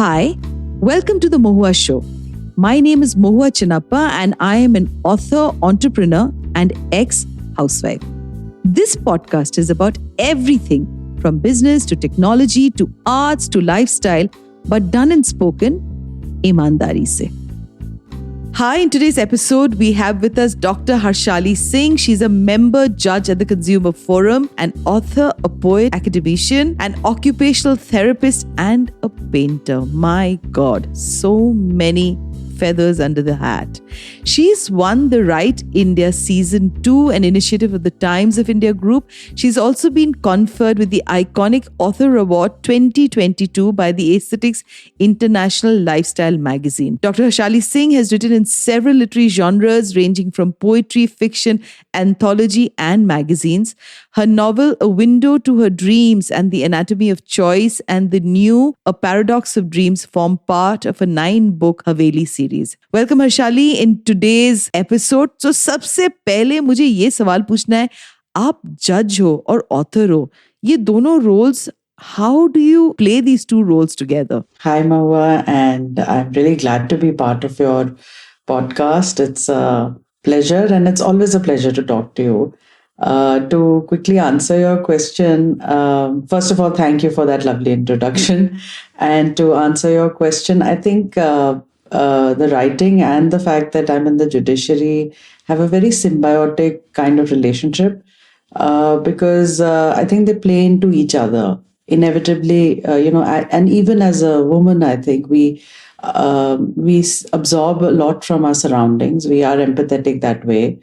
Hi, welcome to the Mohua show. My name is Mohua Chinappa and I am an author, entrepreneur and ex-housewife. This podcast is about everything from business to technology to arts to lifestyle, but done and spoken ईमानदारी से. Hi, in today's episode, we have with us Dr. Harshali Singh. She's a member judge at the Consumer Forum, an author, a poet, academician, an occupational therapist, and a painter. My God, so many feathers under the hat. She's won the Write India Season 2, an initiative of the Times of India Group. She's also been conferred with the iconic Author Award 2022 by the Aesthetics International Lifestyle magazine. Dr. Harshali Singh has written in several literary genres ranging from poetry, fiction, anthology, and magazines. Her novel, A Window to Her Dreams and the Anatomy of Choice and the new A Paradox of Dreams form part of a 9-book Haveli series. Welcome Harshali in today's episode. So सबसे पहले मुझे ये सवाल पूछना है, आप जज हो और ऑथर हो, ये दोनों roles, how do you play these two roles together? Hi, Mohua, and I'm really glad to be part of your podcast. It's a pleasure, and it's always a pleasure to talk to you. To quickly answer your question, first of all, thank you for that lovely introduction. And to answer your question, I think the writing and the fact that I'm in the judiciary have a very symbiotic kind of relationship because I think they play into each other. Inevitably, and even as a woman, I think we absorb a lot from our surroundings. We are empathetic that way.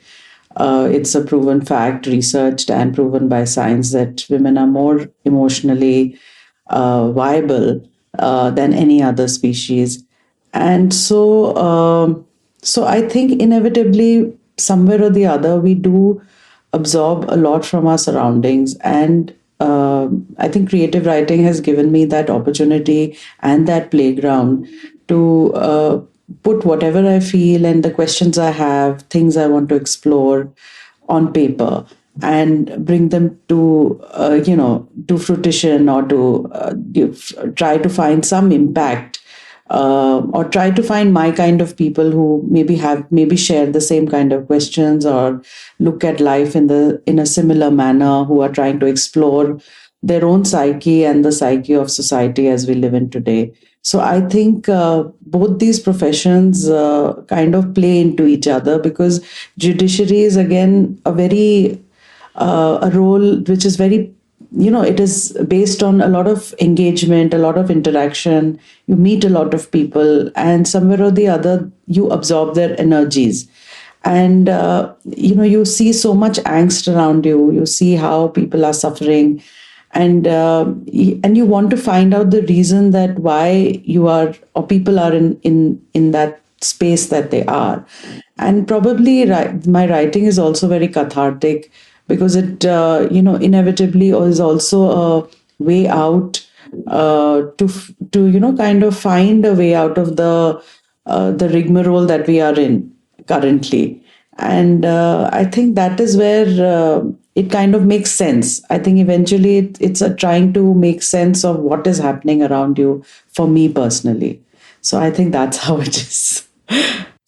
It's a proven fact, researched and proven by science, that women are more emotionally viable than any other species. And so I think inevitably, somewhere or the other, we do absorb a lot from our surroundings. And I think creative writing has given me that opportunity and that playground to put whatever I feel and the questions I have, things I want to explore on paper and bring them to, to fruition, or to try to find some impact, or try to find my kind of people who maybe share the same kind of questions or look at life in a similar manner, who are trying to explore their own psyche and the psyche of society as we live in today. So I think both these professions kind of play into each other, because judiciary is again a role which is very, it is based on a lot of engagement, a lot of interaction. You meet a lot of people, and somewhere or the other, you absorb their energies. And, you see so much angst around you. You see how people are suffering. And you want to find out the reason that why you are, or people are in that space that they are. And probably my writing is also very cathartic, because it inevitably is also a way out to kind of find a way out of the rigmarole that we are in currently. And I think that is where it kind of makes sense. I think eventually it's a trying to make sense of what is happening around you, for me personally. So I think that's how it is.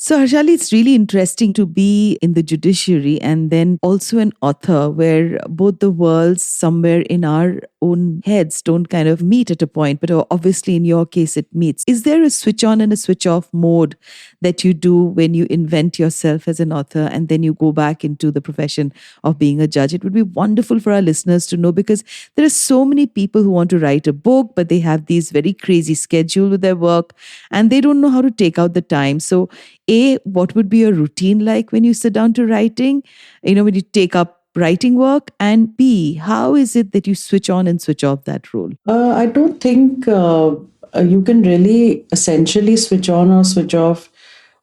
So Harshali, it's really interesting to be in the judiciary and then also an author, where both the worlds somewhere in our own heads don't kind of meet at a point, but obviously in your case it meets. Is there a switch on and a switch off mode that you do when you invent yourself as an author and then you go back into the profession of being a judge? It would be wonderful for our listeners to know, because there are so many people who want to write a book, but they have these very crazy schedule with their work and they don't know how to take out the time. So what would be your routine like when you sit down to writing, when you take up writing work? And B, how is it that you switch on and switch off that role? I don't think you can really essentially switch on or switch off,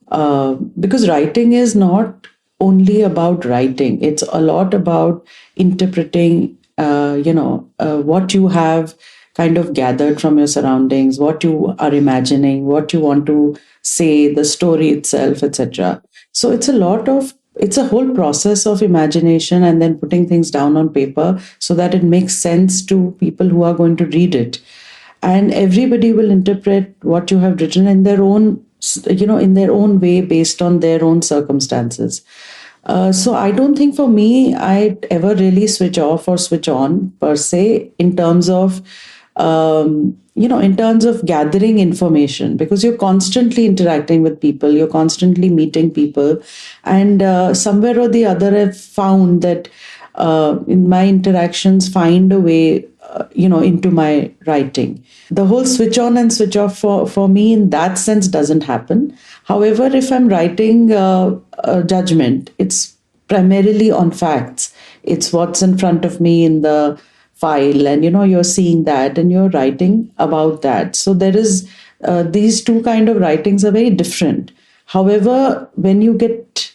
because writing is not only about writing. It's a lot about interpreting, what you have kind of gathered from your surroundings, what you are imagining, what you want to say, the story itself, etc. So it's a whole process of imagination and then putting things down on paper so that it makes sense to people who are going to read it. and everybody will interpret what you have written in their own, in their own way, based on their own circumstances. So I don't think for me I ever really switch off or switch on per se, in terms of in terms of gathering information, because you're constantly interacting with people, you're constantly meeting people, and somewhere or the other I've found that in my interactions find a way into my writing. The whole switch on and switch off for me in that sense doesn't happen. However, if I'm writing a judgment, it's primarily on facts. It's what's in front of me in the file, and you're seeing that and you're writing about that. So there is these two kind of writings are very different. However, when you get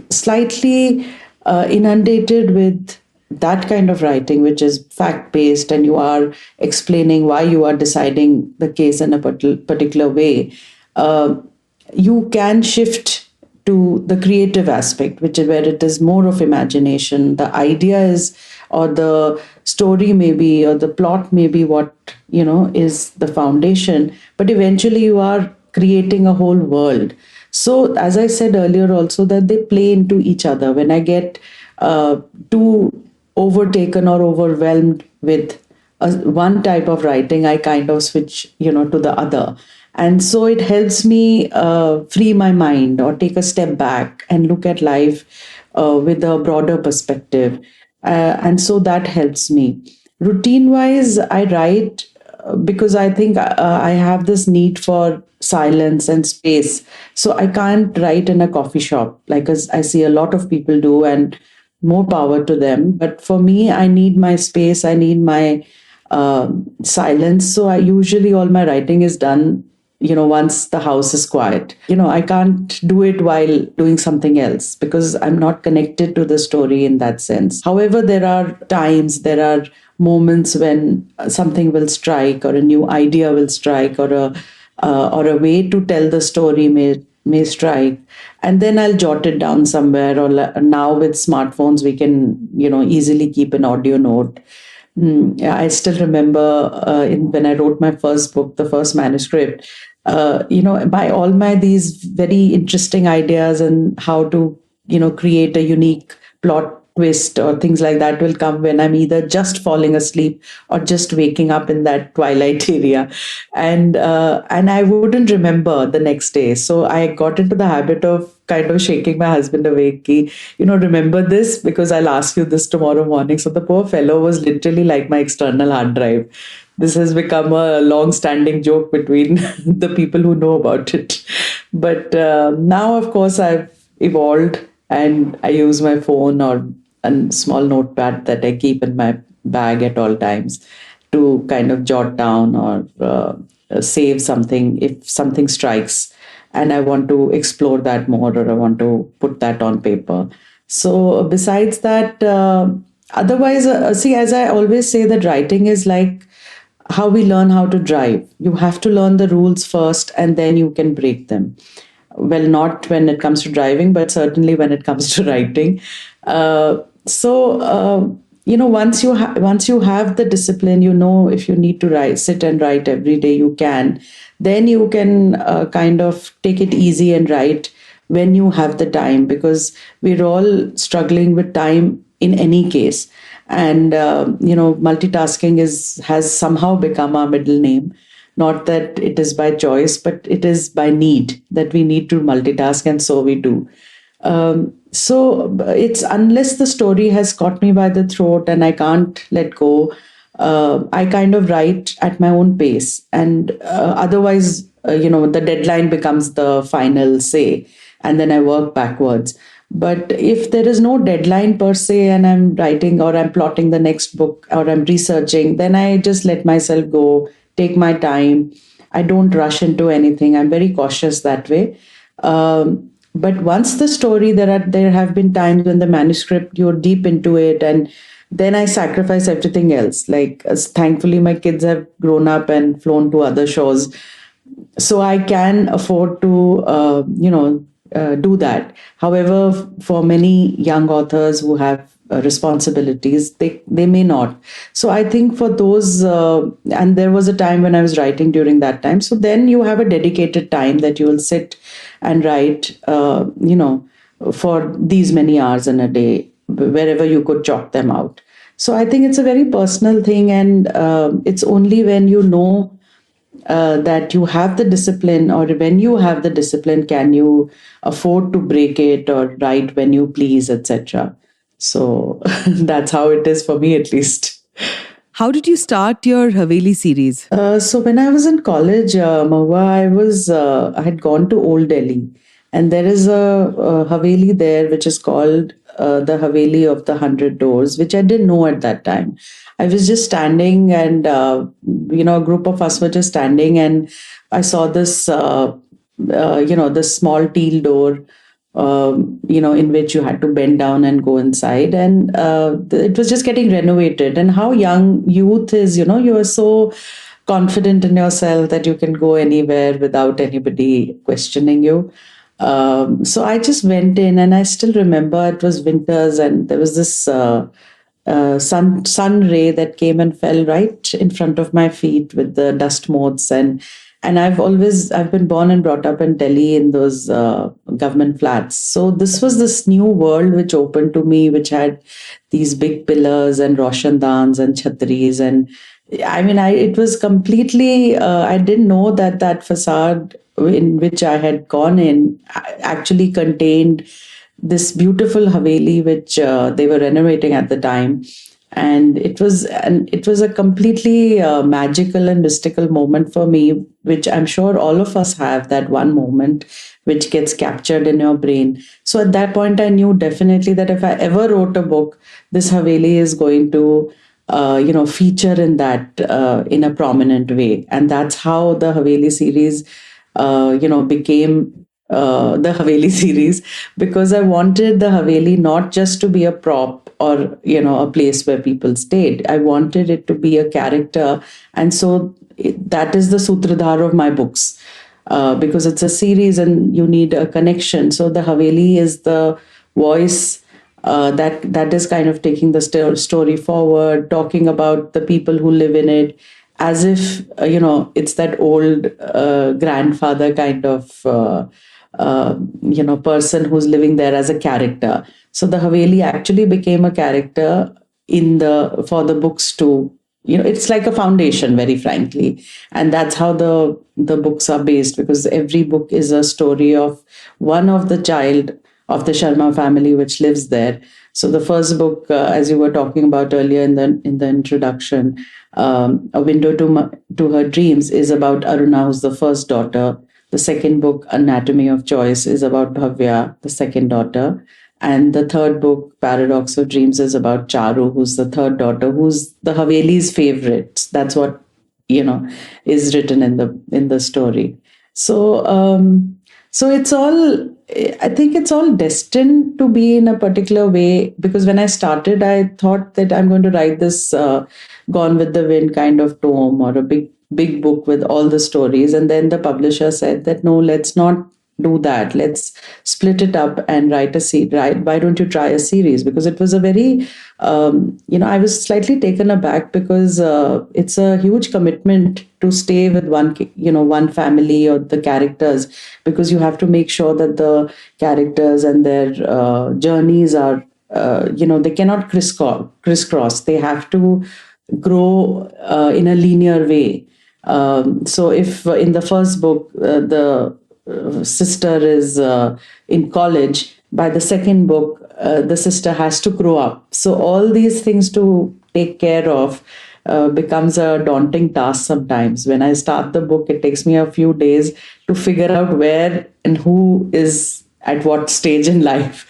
slightly inundated with that kind of writing, which is fact based, and you are explaining why you are deciding the case in a particular way, uh, you can shift to the creative aspect, which is where it is more of imagination. The idea is, or the story maybe, or the plot may be what is the foundation, but eventually you are creating a whole world. So, as I said earlier, also that they play into each other. When I get too overtaken or overwhelmed with one type of writing, I kind of switch, to the other. And so it helps me free my mind, or take a step back and look at life with a broader perspective. And so that helps me. Routine wise, I write because I think I have this need for silence and space. So I can't write in a coffee shop like as I see a lot of people do, and more power to them. But for me, I need my space, I need my silence. So I usually all my writing is done, once the house is quiet. I can't do it while doing something else because I'm not connected to the story in that sense. However, there are times, there are moments when something will strike, or a new idea will strike, or a way to tell the story may strike, and then I'll jot it down somewhere. Or now with smartphones, we can easily keep an audio note. Yeah, I still remember when I wrote my first book, the first manuscript. By all my these very interesting ideas and how to create a unique plot twist or things like that will come when I'm either just falling asleep or just waking up in that twilight area, and I wouldn't remember the next day. So I got into the habit of kind of shaking my husband awake. Remember this because I'll ask you this tomorrow morning. So the poor fellow was literally like my external hard drive. This has become a long-standing joke between the people who know about it. But now, of course, I've evolved and I use my phone or a small notepad that I keep in my bag at all times to kind of jot down or save something if something strikes and I want to explore that more, or I want to put that on paper. So, besides that, otherwise, see, as I always say, that writing is like how we learn how to drive. You have to learn the rules first and then you can break them. Well, not when it comes to driving, but certainly when it comes to writing. Once you have the discipline, if you need to sit and write every day, you can. Then you can kind of take it easy and write when you have the time, because we're all struggling with time in any case. And multitasking has somehow become our middle name. Not that it is by choice, but it is by need, that we need to multitask, and so we do. So it's unless the story has caught me by the throat and I can't let go, I kind of write at my own pace. And otherwise, the deadline becomes the final say, and then I work backwards. But if there is no deadline per se, and I'm writing or I'm plotting the next book or I'm researching, then I just let myself go, take my time. I don't rush into anything. I'm very cautious that way. But once the story, there have been times when the manuscript, you're deep into it, and then I sacrifice everything else. Like, thankfully, my kids have grown up and flown to other shores, so I can afford to, do that. However, for many young authors who have responsibilities, they may not. So I think for those, and there was a time when I was writing during that time. So then you have a dedicated time that you will sit and write, for these many hours in a day, wherever you could chalk them out. So I think it's a very personal thing, and it's only when you know that you have the discipline, or when you have the discipline, can you afford to break it or write when you please, etc. So that's how it is for me, at least. How did you start your Haveli series? So when I was in college, Mahua, I had gone to Old Delhi, and there is a Haveli there which is called the Haveli of the Hundred Doors, which I didn't know at that time. I was just standing, and a group of us were just standing, and I saw this, this small teal door, in which you had to bend down and go inside. And it was just getting renovated. And how young youth is, you are so confident in yourself that you can go anywhere without anybody questioning you. So I just went in, and I still remember it was winters, and there was this sun ray that came and fell right in front of my feet with the dust motes. And I've been born and brought up in Delhi in those government flats. So this was this new world which opened to me, which had these big pillars and roshandans and chhatris. And I mean, it was completely, I didn't know that facade in which I had gone in actually contained this beautiful Haveli, which they were renovating at the time. And it was a completely magical and mystical moment for me, which I'm sure all of us have, that one moment which gets captured in your brain. So at that point, I knew definitely that if I ever wrote a book, this Haveli is going to feature in that in a prominent way. And that's how the Haveli series became the Haveli series, because I wanted the Haveli not just to be a prop or a place where people stayed. I wanted it to be a character, and so that is the sutradhar of my books, because it's a series and you need a connection. So the Haveli is the voice that is kind of taking the story forward, talking about the people who live in it, as if it's that old grandfather kind of person who's living there as a character. So the Haveli actually became a character for the books to, it's like a foundation, very frankly. And that's how the books are based, because every book is a story of one of the child of the Sharma family which lives there. So the first book, as you were talking about earlier in the introduction, A Window to Her Dreams, is about Aruna, who's the first daughter. The second book, Anatomy of Choice, is about Bhavya, the second daughter. And the third book, Paradox of Dreams, is about Charu, who's the third daughter, who's the Haveli's favorite. That's what, is written in the story. So, it's all, I think it's all destined to be in a particular way, because when I started, I thought that I'm going to write this Gone with the Wind kind of tome, or a big book with all the stories. And then the publisher said that, no, let's not do that. Let's split it up and write a series. Right? Why don't you try a series? Because it was a very, I was slightly taken aback, because it's a huge commitment to stay with one family or the characters, because you have to make sure that the characters and their journeys are, they cannot crisscross. They have to grow in a linear way. So if in the first book, the sister is in college, by the second book, the sister has to grow up. So all these things to take care of becomes a daunting task sometimes. When I start the book, it takes me a few days to figure out where and who is at what stage in life,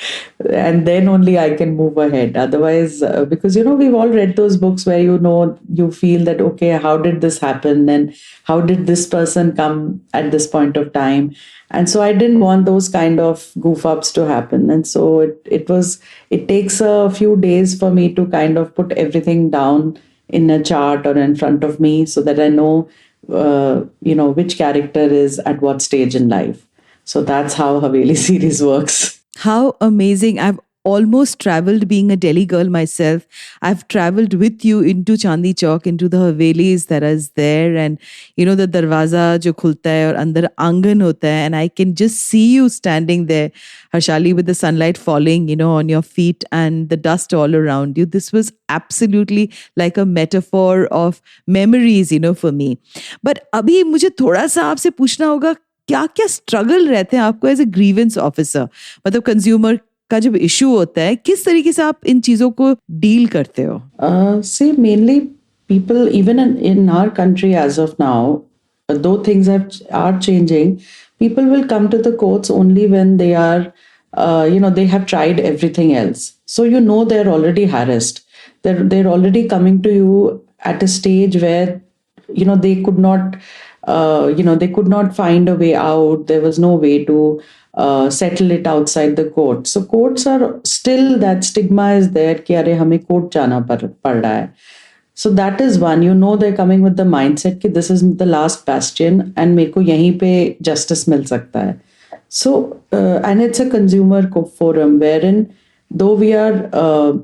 and then only I can move ahead. Otherwise, because we've all read those books where you feel that, okay, how did this happen, and how did this person come at this point of time? And so I didn't want those kind of goof ups to happen. And so it takes a few days for me to kind of put everything down in a chart or in front of me, so that I know which character is at what stage in life. So that's how Haveli series works. How amazing. I've almost traveled being a Delhi girl myself. I've traveled with you into Chandni Chowk, into the Havelis that is there, and the darwaza jo khulta hai aur andar aangan hota hai, and I can just see you standing there, Harshali, with the sunlight falling, on your feet and the dust all around you. This was absolutely like a metaphor of memories, for me. But abhi mujhe thoda sa aapse पूछना होगा, क्या क्या struggle रहते हैं आपको as a grievance officer, मतलब consumer का जब इशू होता है, किस तरीके से आप इन चीजों को डील करते हो? See, mainly people, even in our country as of now, though things are changing, people will come to the courts only when they are, they have tried everything else. So they're already harassed. They're already coming to you at a stage where they could not they could not find a way out. There was no way to settle it outside the court. So courts are still, that stigma is there कि अरे हमें court जाना पड़ रहा है. So that is one. They're coming with the mindset कि this is the last bastion and मेरे को यहीं पे justice मिल सकता है. So and it's a consumer forum wherein though we are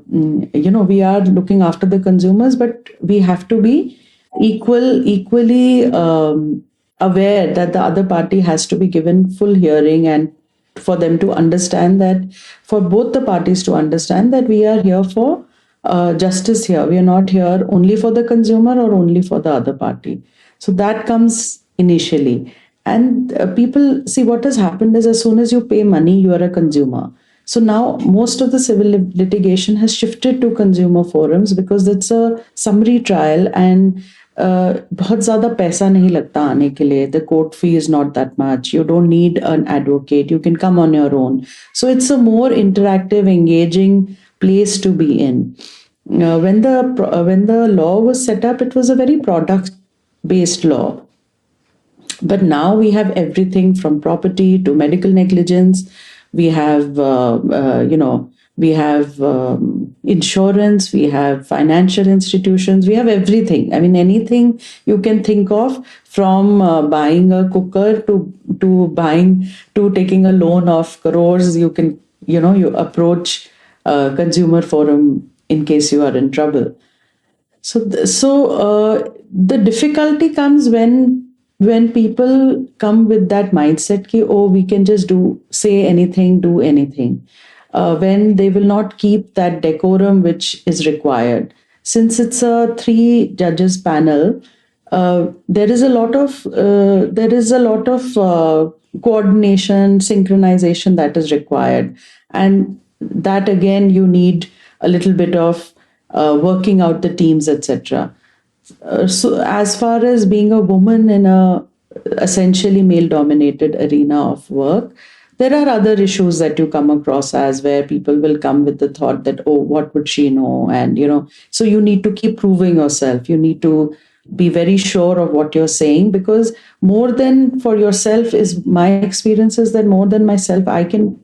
we are looking after the consumers, but we have to be equally aware that the other party has to be given full hearing, and for them to understand that, for both the parties to understand that we are here for justice here. We are not here only for the consumer or only for the other party. So that comes initially. And people see, what has happened is, as soon as you pay money, you are a consumer. So now most of the civil litigation has shifted to consumer forums because it's a summary trial and बहुत ज़्यादा पैसा नहीं लगता आने के लिए. The court fee is not that much. You don't need an advocate. You can come on your own. So it's a more interactive, engaging place to be in. When the law was set up, it was a very product-based law. But now we have everything from property to medical negligence. We have, we have insurance, we have financial institutions, we have everything. I mean, anything you can think of, from buying a cooker to taking a loan of crores. You can, you approach a consumer forum in case you are in trouble. So the difficulty comes when people come with that mindset ki, oh, we can just say anything, do anything, when they will not keep that decorum which is required. Since it's a 3 judges panel, there is a lot of coordination, synchronization that is required, and that again you need a little bit of working out the teams, etc. So as far as being a woman in a essentially male-dominated arena of work, there are other issues that you come across as where people will come with the thought that, oh, what would she know? And, so you need to keep proving yourself. You need to be very sure of what you're saying, because more than for yourself, is my experience is that more than myself, I can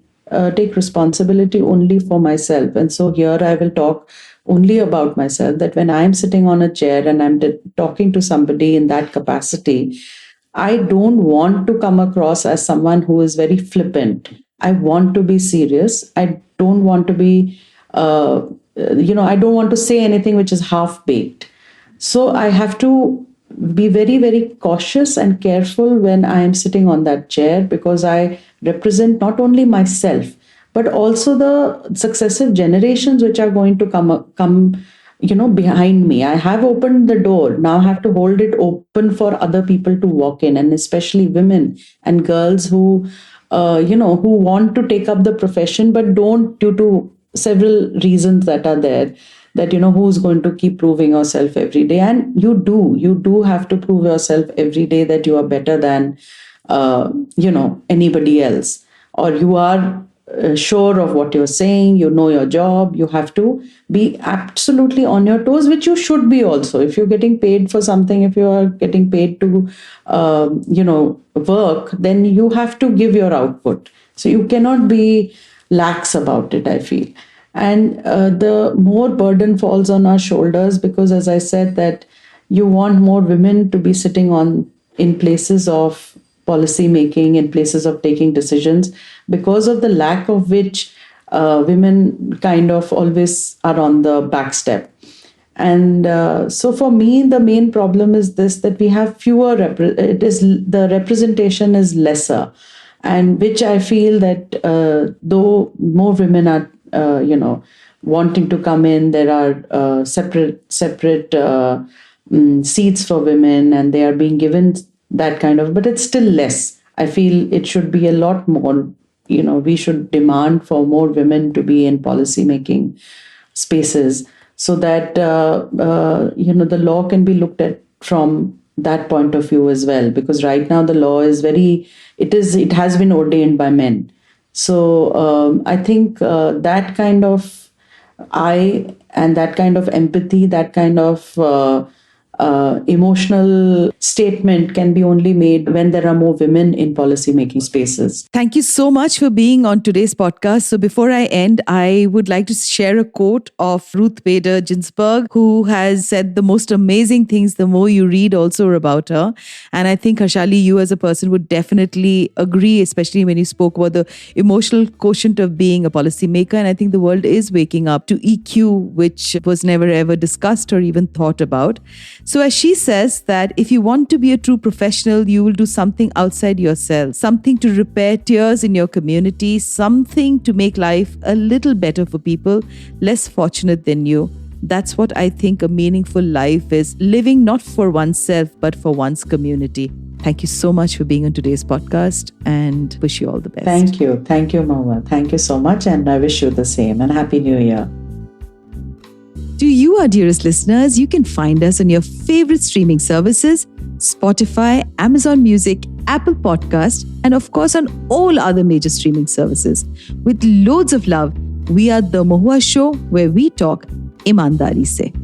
take responsibility only for myself. And so here I will talk only about myself, that when I'm sitting on a chair and I'm talking to somebody in that capacity, I don't want to come across as someone who is very flippant. I want to be serious. I don't want to be, I don't want to say anything which is half-baked. So I have to be very, very cautious and careful when I am sitting on that chair, because I represent not only myself, but also the successive generations which are going to come behind me. I have opened the door. Now I have to hold it open for other people to walk in, and especially women and girls who want to take up the profession, but don't, due to several reasons that are there, that, who's going to keep proving yourself every day. And you do have to prove yourself every day that you are better than, anybody else, or you are sure of what you're saying, you know your job. You have to be absolutely on your toes, which you should be also. If you're getting paid for something, if you are getting paid to, work, then you have to give your output. So you cannot be lax about it, I feel. And the more burden falls on our shoulders, because as I said, that you want more women to be sitting in places of policy making, in places of taking decisions, because of the lack of which women kind of always are on the back step. And so for me, the main problem is this, that we have fewer, the representation is lesser, and which I feel that though more women are, wanting to come in, there are separate seats for women, and they are being given that kind of, but it's still less. I feel it should be a lot more. We should demand for more women to be in policy making spaces, so that the law can be looked at from that point of view as well, because right now the law is it has been ordained by men. So I think that kind of eye and that kind of empathy, that kind of emotional statement can be only made when there are more women in policy making spaces. Thank you so much for being on today's podcast. So before I end, I would like to share a quote of Ruth Bader Ginsburg, who has said the most amazing things the more you read also about her. And I think, Harshali, you as a person would definitely agree, especially when you spoke about the emotional quotient of being a policymaker. And I think the world is waking up to EQ, which was never ever discussed or even thought about. So as she says that if you want to be a true professional, you will do something outside yourself, something to repair tears in your community, something to make life a little better for people less fortunate than you. That's what I think a meaningful life is, living not for oneself, but for one's community. Thank you so much for being on today's podcast, and wish you all the best. Thank you. Thank you, Mohua. Thank you so much. And I wish you the same, and Happy New Year. To you, our dearest listeners, you can find us on your favorite streaming services, Spotify, Amazon Music, Apple Podcast, and of course on all other major streaming services. With loads of love, we are The Mohua Show, where we talk ईमानदारी से.